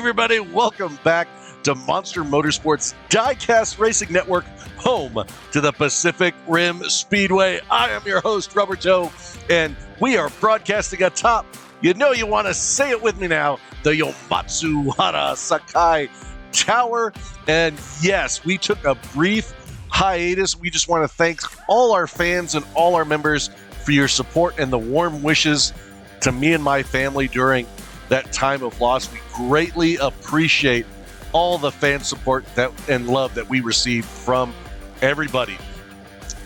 everybody. Welcome back to Monster Motorsports Diecast Racing Network, home to the Pacific Rim Speedway. I am your host, Roberto, and we are broadcasting atop, you know you want to say it with me now, the Yomatsuhara Sakai Tower. And yes, we took a brief hiatus. We just want to thank all our fans and all our members for your support and the warm wishes to me and my family during that time of loss. We greatly appreciate all the fan support and love that we received from everybody.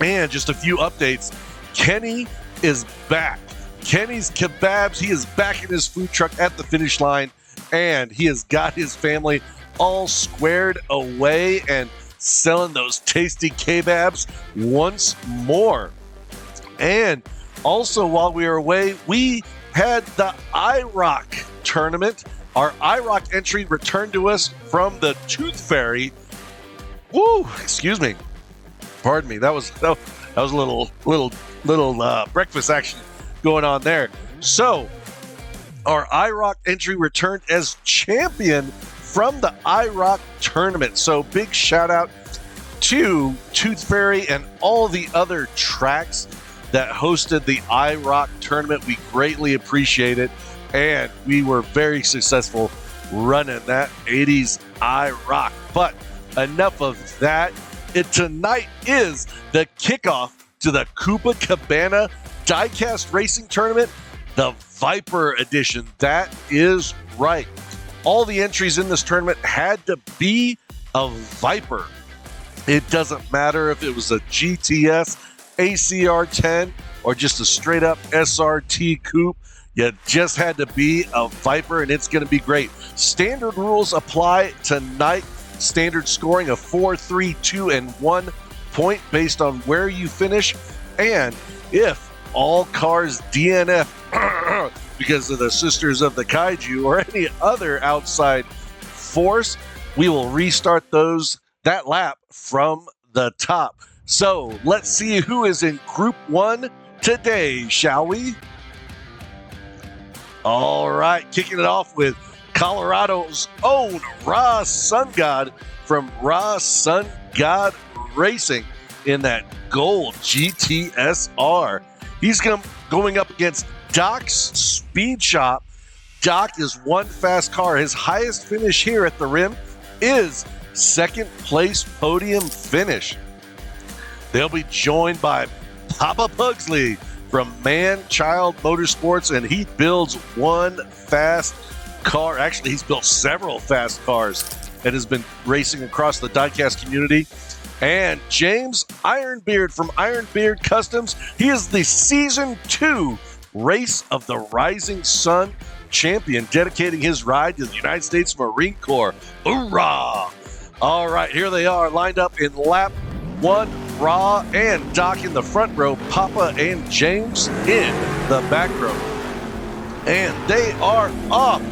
And just a few updates. Kenny is back. Kenny's Kebabs. He is back in his food truck at the finish line, and he has got his family all squared away and selling those tasty kebabs once more. And also, while we were away, we had the IROC tournament. Our IROC entry returned to us from the Tooth Fairy. Woo! Excuse me. Pardon me. That was a little breakfast action going on there. So, our IROC entry returned as champion from the IROC tournament. So, big shout out to Tooth Fairy and all the other tracks that hosted the IROC tournament. We greatly appreciate it, and we were very successful running that 80s IROC. But enough of that. Tonight is the kickoff to the Coupe-A-Cabana Diecast Racing Tournament, the Viper Edition. That is right. All the entries in this tournament had to be a Viper. It doesn't matter if it was a GTS, ACR10, or just a straight up SRT coupe. You just had to be a Viper, and it's going to be great. Standard rules apply tonight. Standard scoring of 4, 3, 2, and 1 point based on where you finish. And if all cars DNF because of the Sisters of the Kaiju or any other outside force, we will restart that lap from the top. So let's see who is in Group 1 today, shall we? All right, kicking it off with Colorado's own Ra Sun God from Ra Sun God Racing in that gold GTSR. He's going up against Doc's Speed Shop. Doc is one fast car. His highest finish here at the rim is second place podium finish. They'll be joined by Papa Pugsley from Man-Child Motorsports, and he builds one fast car. Actually, he's built several fast cars and has been racing across the diecast community. And James Ironbeard from Ironbeard Customs. He is the Season 2 Race of the Rising Sun champion, dedicating his ride to the United States Marine Corps. Hoorah! All right, here they are lined up in lap 1. Ra and Doc in the front row, Papa and James in the back row. And they are off.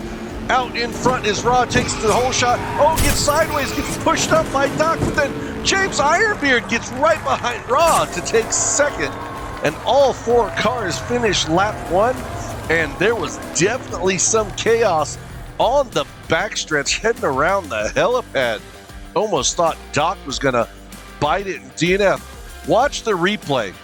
Out in front is Ra, takes the whole shot. Oh, gets sideways, gets pushed up by Doc, but then James Ironbeard gets right behind Ra to take second. And all 4 cars finish lap 1. And there was definitely some chaos on the backstretch heading around the helipad. Almost thought Doc was going to bite it in DNF. Watch the replay.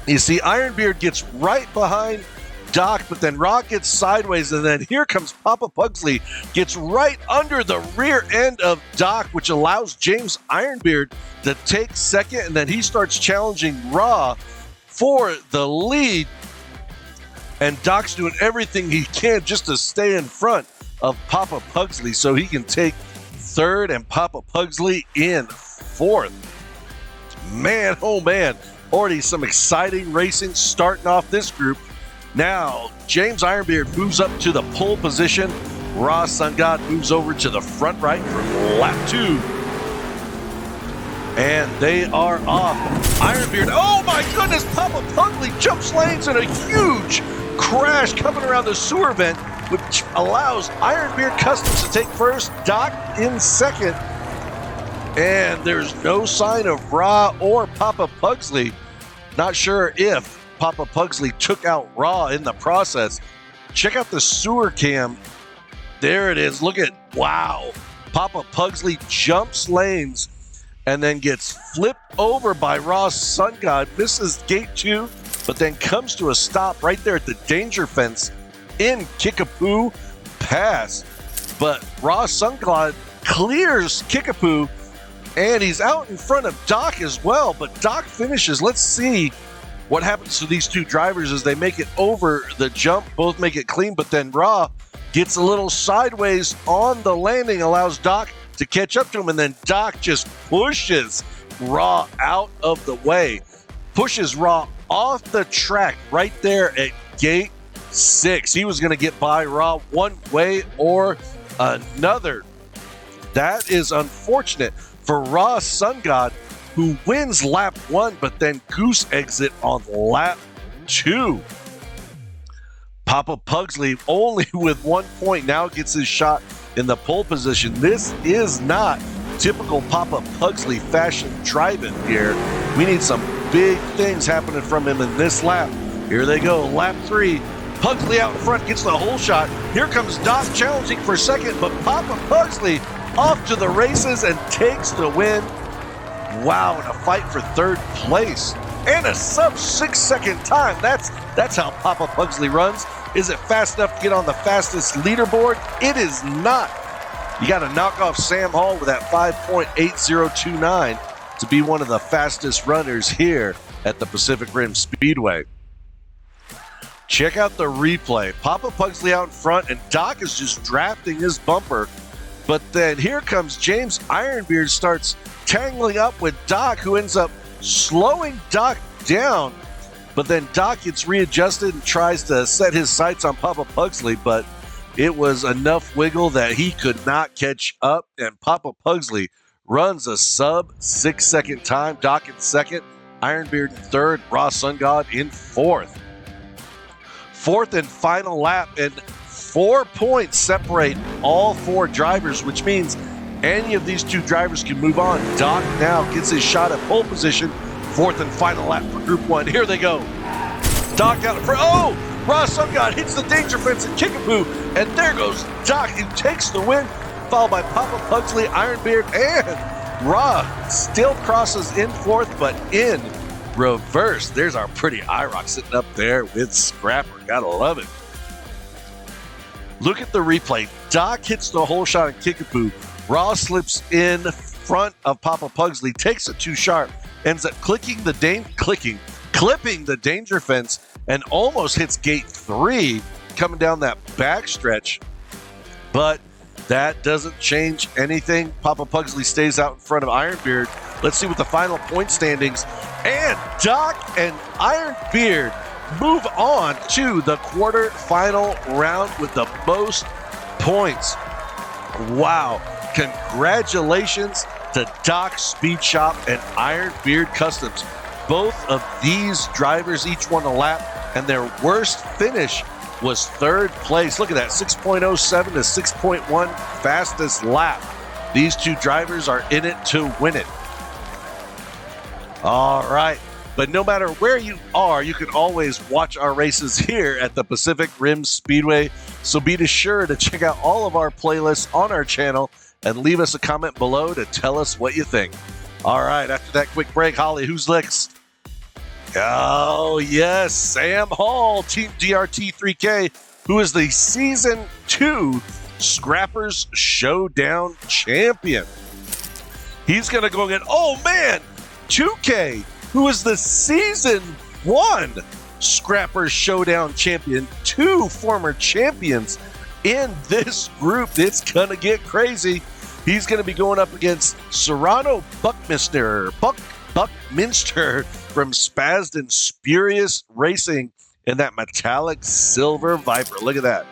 You see Ironbeard gets right behind Doc, but then Ra gets sideways, and then here comes Papa Pugsley, gets right under the rear end of Doc, which allows James Ironbeard to take second, and then he starts challenging Ra for the lead. And Doc's doing everything he can just to stay in front of Papa Pugsley so he can take third and Papa Pugsley in fourth. Man, oh man, already some exciting racing starting off this group. Now, James Ironbeard moves up to the pole position. Ra Sun God moves over to the front right for lap 2. And they are off. Ironbeard, oh my goodness, Papa Pugsley jumps lanes in a huge crash coming around the sewer vent, which allows Ironbeard Customs to take first, Doc in second. And there's no sign of Ra or Papa Pugsley. Not sure if Papa Pugsley took out Ra in the process. Check out the sewer cam There it is. Look at, wow. Papa Pugsley jumps lanes and then gets flipped over by Ross Sun God, misses gate 2, but then comes to a stop right there at the danger fence in Kickapoo Pass. But Ross Sun God clears Kickapoo, and he's out in front of Doc as well, but Doc finishes. Let's see what happens to these two drivers as they make it over the jump. Both make it clean, but then Raw gets a little sideways on the landing, allows Doc to catch up to him, and then Doc just pushes Raw out of the way. Pushes Raw off the track right there at gate 6. He was going to get by Raw one way or another. That is unfortunate for Raw Sun God, who wins lap 1, but then goose exit on lap 2. Papa Pugsley only with 1 point now gets his shot in the pole position. This is not typical Papa Pugsley fashion driving here. We need some big things happening from him in this lap. Here they go, lap 3. Pugsley out in front gets the whole shot. Here comes Doc challenging for second, but Papa Pugsley off to the races and takes the win. Wow, and a fight for third place. And a sub 6-second time. That's how Papa Pugsley runs. Is it fast enough to get on the fastest leaderboard? It is not. You got to knock off Sam Hall with that 5.8029 to be one of the fastest runners here at the Pacific Rim Speedway. Check out the replay. Papa Pugsley out in front, and Doc is just drafting his bumper. But then here comes James Ironbeard, starts tangling up with Doc, who ends up slowing Doc down. But then Doc gets readjusted and tries to set his sights on Papa Pugsley, but it was enough wiggle that he could not catch up, and Papa Pugsley runs a sub 6-second time. Doc in second, Ironbeard in third, Ross Sun God in fourth. Fourth and final lap, and 4 points separate all 4 drivers, which means any of these 2 drivers can move on. Doc now gets his shot at pole position. Fourth and final lap for Group 1. Here they go. Doc out in front. Oh! Ross Sun God hits the danger fence at Kickapoo, and there goes Doc, who takes the win, followed by Papa Pugsley, Ironbeard, and Raw still crosses in fourth, but in reverse. There's our pretty IROC sitting up there with Scrapper. Gotta love it. Look at the replay. Doc hits the whole shot at Kickapoo. Raw slips in front of Papa Pugsley, takes it too sharp, ends up clipping the danger fence, and almost hits gate 3 coming down that backstretch. But that doesn't change anything. Papa Pugsley stays out in front of Ironbeard. Let's see what the final point standings. And Doc and Ironbeard move on to the quarterfinal round with the most points. Wow. Congratulations to Doc Speed Shop and Ironbeard Customs. Both of these drivers each won a lap, and their worst finish was third place. Look at that, 6.07 to 6.1 fastest lap. These 2 drivers are in it to win it. All right, but no matter where you are, you can always watch our races here at the Pacific Rim Speedway. So be sure to check out all of our playlists on our channel and leave us a comment below to tell us what you think. All right, after that quick break, Holly, who's next? Oh, yes, Sam Hall, Team DRT 3K, who is the Season 2 Scrappers Showdown champion. He's going to go again. Oh, man, 2K, who is the Season 1 Scrappers Showdown champion. 2 former champions in this group. It's going to get crazy. He's going to be going up against Serrano Buckminster from Spazzed and Spurious Racing in that metallic silver Viper. Look at that.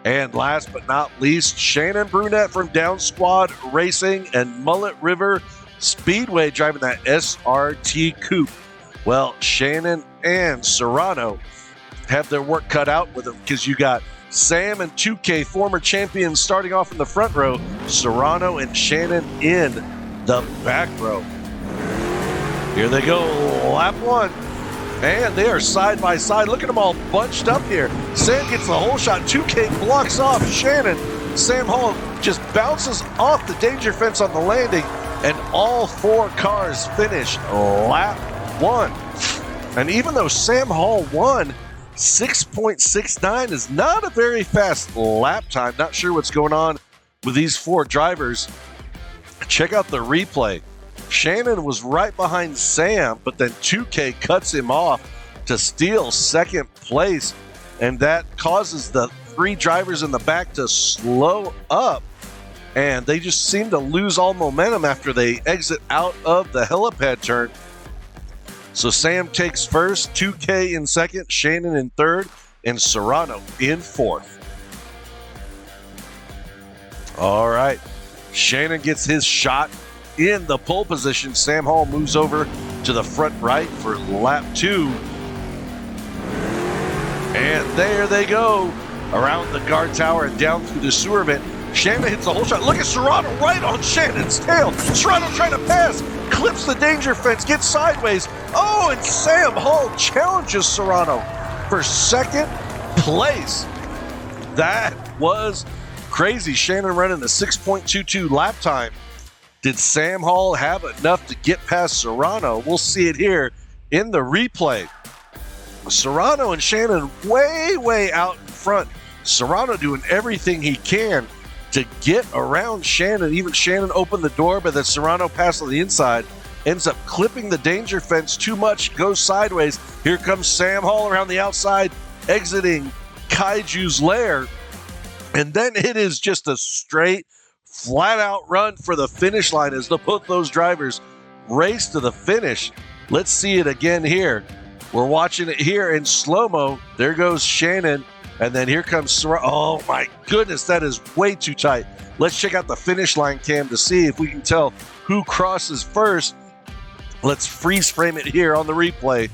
And last but not least, Shannon Brunette from Down Squad Racing and Mullet River Speedway driving that SRT Coupe. Well, Shannon and Serrano have their work cut out with them because you got Sam and 2K, former champions, starting off in the front row, Serrano and Shannon in the back row. Here they go, lap 1. And they are side by side. Look at them all bunched up here. Sam gets the whole shot. 2K blocks off Shannon. Sam Hall just bounces off the danger fence on the landing, and all 4 cars finish lap 1. And even though Sam Hall won, 6.69 is not a very fast lap time. Not sure what's going on with these 4 drivers. Check out the replay. Shannon was right behind Sam, but then 2K cuts him off to steal second place, and that causes the 3 drivers in the back to slow up, and they just seem to lose all momentum after they exit out of the helipad turn. So Sam takes first, 2K in second, Shannon in third, and Serrano in fourth. All right, Shannon gets his shot in the pole position. Sam Hall moves over to the front right for lap 2. And there they go, around the guard tower and down through the sewer vent. Shannon hits the whole shot. Look at Serrano right on Shannon's tail. Serrano trying to pass, clips the danger fence, gets sideways. Oh, and Sam Hall challenges Serrano for second place. That was crazy. Shannon running a 6.22 lap time. Did Sam Hall have enough to get past Serrano? We'll see it here in the replay. Serrano and Shannon way out in front. Serrano doing everything he can to get around Shannon. Even Shannon opened the door, but then Serrano passed on the inside, ends up clipping the danger fence too much, goes sideways. Here comes Sam Hall around the outside, exiting Kaiju's lair. And then it is just a straight, flat-out run for the finish line as both those drivers race to the finish. Let's see it again here. We're watching it here in slow-mo. There goes Shannon, and then here comes Serrano. Oh, my goodness, that is way too tight. Let's check out the finish line cam to see if we can tell who crosses first. Let's freeze frame it here on the replay.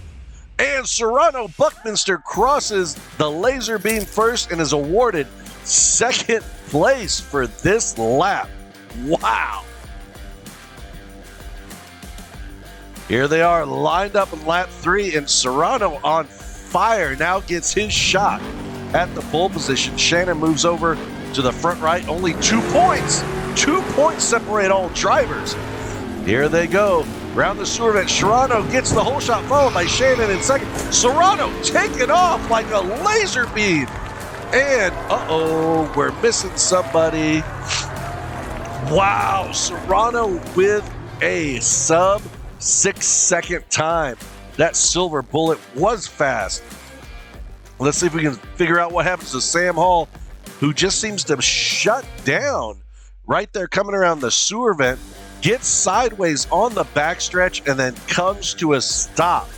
And Serrano Buckminster crosses the laser beam first and is awarded second place for this lap. Wow. Here they are lined up in lap 3, and Serrano on fire now gets his shot at the pole position. Shannon moves over to the front right. Only 2 points. 2 points separate all drivers. Here they go. Round the sewer vent. Serrano gets the whole shot, followed by Shannon in second. Serrano taking off like a laser beam. And, we're missing somebody. Wow, Serrano with a sub 6-second time. That silver bullet was fast. Let's see if we can figure out what happens to Sam Hall, who just seems to shut down right there coming around the sewer vent, gets sideways on the backstretch, and then comes to a stop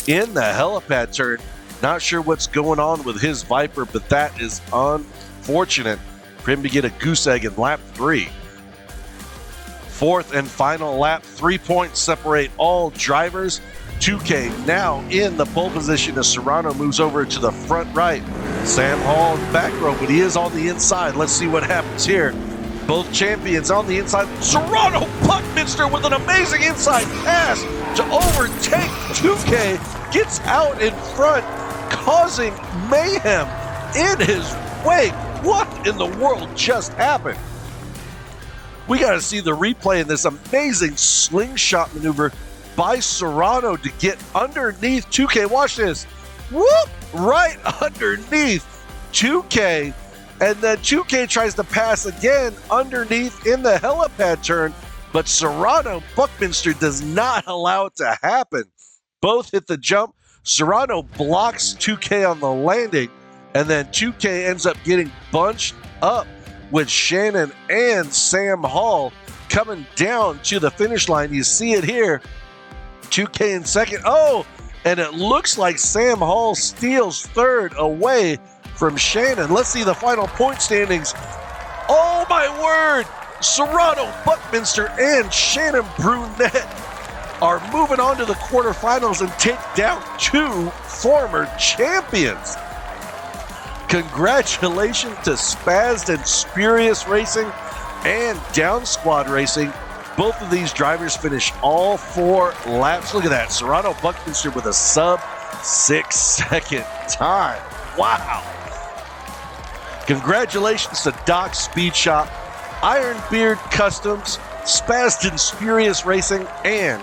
in the helipad turn. Not sure what's going on with his Viper, but that is unfortunate for him to get a goose egg in lap 3. Fourth and final lap, 3 points separate all drivers. 2K now in the pole position as Serrano moves over to the front right. Sam Hall in the back row, but he is on the inside. Let's see what happens here. Both champions on the inside. Serrano Buckminster with an amazing inside pass to overtake 2K. Gets out in front, causing mayhem in his wake. What in the world just happened? We got to see the replay in this amazing slingshot maneuver by Serrano to get underneath 2K. Watch this. Whoop! Right underneath 2K. And then 2K tries to pass again underneath in the helipad turn, but Serrano Buckminster does not allow it to happen. Both hit the jump. Serrano blocks 2K on the landing, and then 2K ends up getting bunched up with Shannon and Sam Hall coming down to the finish line. You see it here. 2K in second. Oh, and it looks like Sam Hall steals third away from Shannon. Let's see the final point standings. Oh my word! Serrano Buckminster and Shannon Brunette are moving on to the quarterfinals and take down 2 former champions. Congratulations to Spazzed and Spurious Racing and Down Squad Racing. Both of these drivers finish all 4 laps. Look at that. Serrano Buckminster with a sub 6-second time. Wow. Congratulations to Doc Speed Shop, Ironbeard Customs, Spazzed and Spurious Racing, and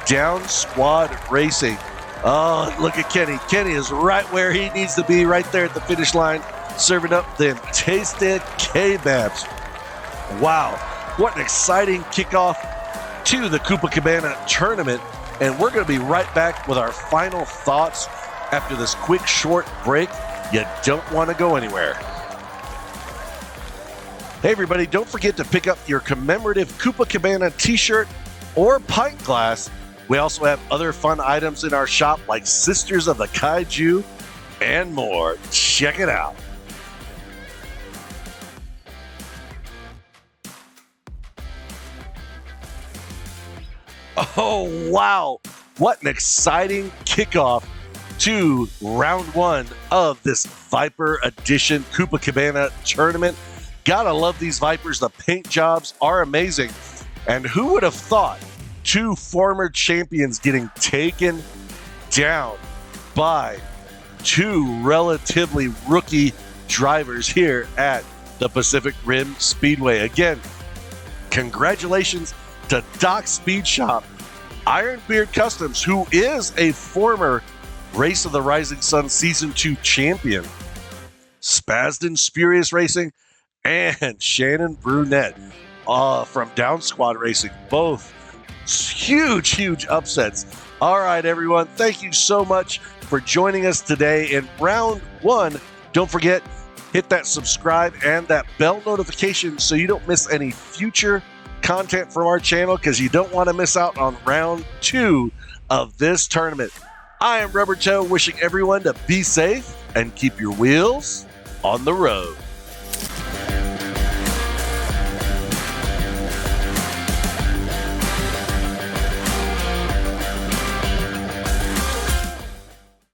Down Squad Racing. Oh, look at Kenny. Kenny is right where he needs to be, right there at the finish line, serving up them tasted kebabs. Wow, what an exciting kickoff to the Coupe-A-Cabana tournament. And we're going to be right back with our final thoughts after this quick, short break. You don't want to go anywhere. Hey, everybody, don't forget to pick up your commemorative Coupe-A-Cabana t-shirt or pint glass. We also have other fun items in our shop like Sisters of the Kaiju and more. Check it out. Oh, wow. What an exciting kickoff to round one of this Viper Edition Coupe-A-Cabana tournament. Gotta love these Vipers. The paint jobs are amazing. And who would have thought two former champions getting taken down by two relatively rookie drivers here at the Pacific Rim Speedway. Again, congratulations to Doc Speed Shop, Ironbeard Customs, who is a former Race of the Rising Sun Season 2 champion, Spazzed and Spurious Racing, and Shannon Brunette from Down Squad Racing. Both huge upsets. All right, everyone, thank you so much for joining us today in round one. Don't forget, hit that subscribe and that bell notification so you don't miss any future content from our channel, because you don't want to miss out on round two of this tournament. I am Rubber Toe, wishing everyone to be safe and keep your wheels on the road.